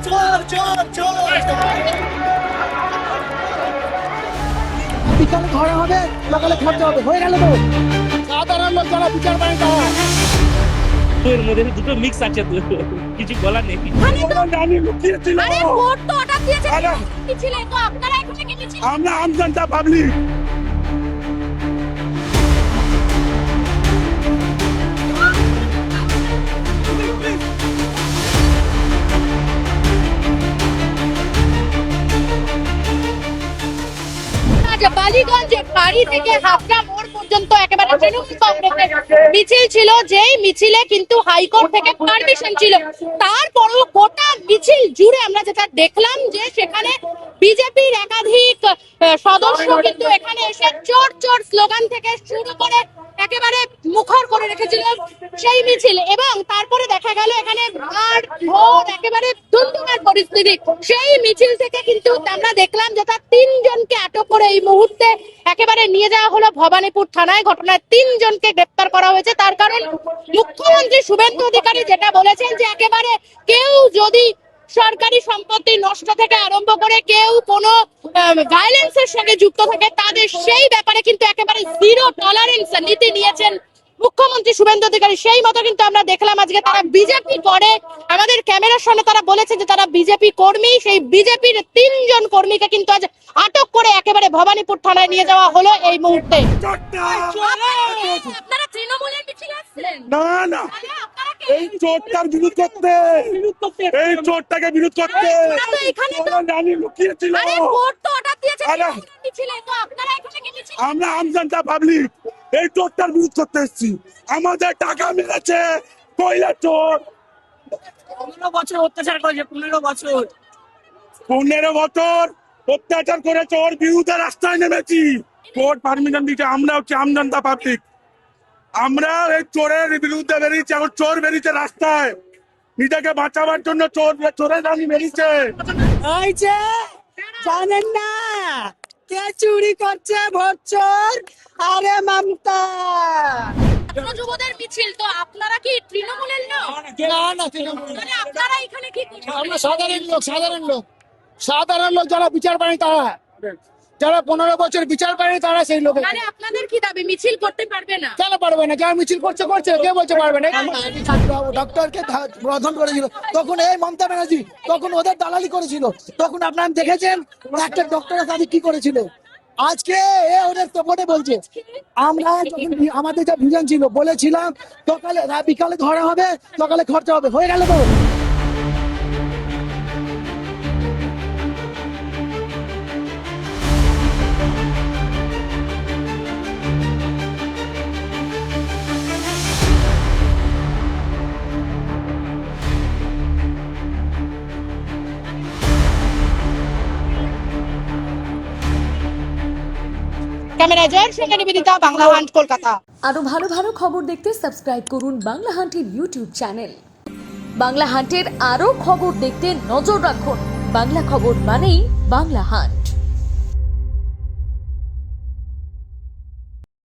চোর চোর চোর বিকালে ধরা হবে, সকালে খরচা হবে, হয়ে গেল তো। সাধারণ লোক যারা বিচার পায় না, এর মধ্যে দুটো মিক্স আছে তো কিছু বলার নেই। জানি লুকিয়েছিল। আরে ভোট তো ওটা দিয়েছে আরে, কি ছিল তো আপনারা এখানে কি ছিল আমরা আম জনতা পাবলিক। বালিগঞ্জে বাড়ি থেকে হাবড়া মোড় পর্যন্ত একেবারে তৃণমূল কংগ্রেসের মিছিল ছিল, যেই মিছিলে কিন্তু হাইকোর্ট থেকে পারমিশন ছিল। তারপরও গোটা মিছিল জুড়ে আমরা যেটা দেখলাম যে সেখানে বিজেপির একাধিক সদস্য কিন্তু এখানে এসে চোর চোর স্লোগান থেকে শুরু করে একেবারে মুখর করে রেখেছিল সেই মিছিল, এবং তারপরে দেখা গেল এখানে মার ধর একেবারে দুমদুমার পরিস্থিতি। সেই মিছিল থেকে কিন্তু আমরা দেখলাম যে তার 3 জনকে আটক করে এই মুহূর্তে একেবারে নিয়ে যাওয়া হলো ভবানীপুর থানায়। ঘটনায় 3 জনকে গ্রেপ্তার করা হয়েছে। তার কারণ মুখ্যমন্ত্রী শুভেন্দু অধিকারী যেটা বলেছেন যে একেবারে কেউ যদি সরকারি সম্পত্তি নষ্ট থেকে আরম্ভ করে কেউ কোনো ভায়োলেন্সের সঙ্গে যুক্ত থাকে তাদের সেই ব্যাপারে কিন্তু একেবারে জিরো টলারেন্স নীতি নিয়েছেন মুখ্যমন্ত্রী শুভেন্দু অধিকারী। সেই মতো কিন্তু আমরা দেখলাম আজকে তারা বিজেপি করে, আমাদের ক্যামেরার সামনে তারা বলেছে যে তারা বিজেপি কর্মী। সেই বিজেপির 3 জন কর্মীকে কিন্তু আজ আটক করে একেবারে ভবানীপুর থানায় নিয়ে যাওয়া হলো এই মুহূর্তে। আপনারা তৃণমূলের মিছিলে আসছেন? না না, এই চোরটার বিরোধ করতে, এই চোরটাকে বিরোধ করতে তো এখানে তো জানি লুকিয়েছিল। আরে ভোট তো ওটা দিয়েছে আরে, মিছিলে তো আপনারা এখানে কি মিছিল আমরা আম জনতা পাবলিক এই চোরটার বিরোধ করতে এসেছি। আমাদের টাকা মেরেছে কয়লা চোর। 15 বছর অত্যাচার করেছে, 15 বছর। 15 বছর অত্যাচার করে চোর বিরুদ্ধে রাস্তায় নেমেছি। কোর্ট পারমিশন দিচ্ছে। আমরা হচ্ছে আম জনতা পাবলিক, আমরা এই চোরের বিরুদ্ধে বেরিয়েছি। এখন চোর বেরিয়েছে রাস্তায় নিজেকে বাঁচাবার জন্য। চোরের রানী বেরিয়েছে। ওই যে জানেন না কে চুরি করছে, ভোট চোর। আরে মমতা, ছাত্র যুবদের মিছিল, তো আপনারা কি তৃণমূলের লোক? না না, তৃণমূল না। মানে আপনারা এখানে কি করছেন? আমরা সাধারণ লোক, সাধারণ লোক যারা বিচার পায় তারা, যারা 15 বছর বিচার পায়নি তারা সেই লোক। মানে আপনাদের কি দাবি মিছিল করতে পারবে না? কেন পারবে না? যারা মিছিল করছে করছে, কে বলছে পারবে না? ডক্টরকে গ্রহণ করেছিল তখন এই মমতা ব্যানার্জি, তখন ওদের দালালি করেছিল। তখন আপনারা দেখেছেন একটা ডক্টরের সাথে কি করেছিল। আজকে এ ওদের তোপটে বলছে। আমরা যখন আমাদের যা ভিজন ছিল বলেছিলাম সকালে বিকালে ধরা হবে, সকালে খরচা হবে, হয়ে গেল তো। ক্যামেরা জয়ের সঙ্গে নিবেদিতা, বাংলা হান্ট, কলকাতা। আরো ভালো ভালো খবর দেখতে সাবস্ক্রাইব করুন বাংলা হান্টের ইউটিউব চ্যানেল। বাংলা হান্টের আরো খবর দেখতে নজর রাখুন। বাংলা খবর মানেই বাংলা হান্ট।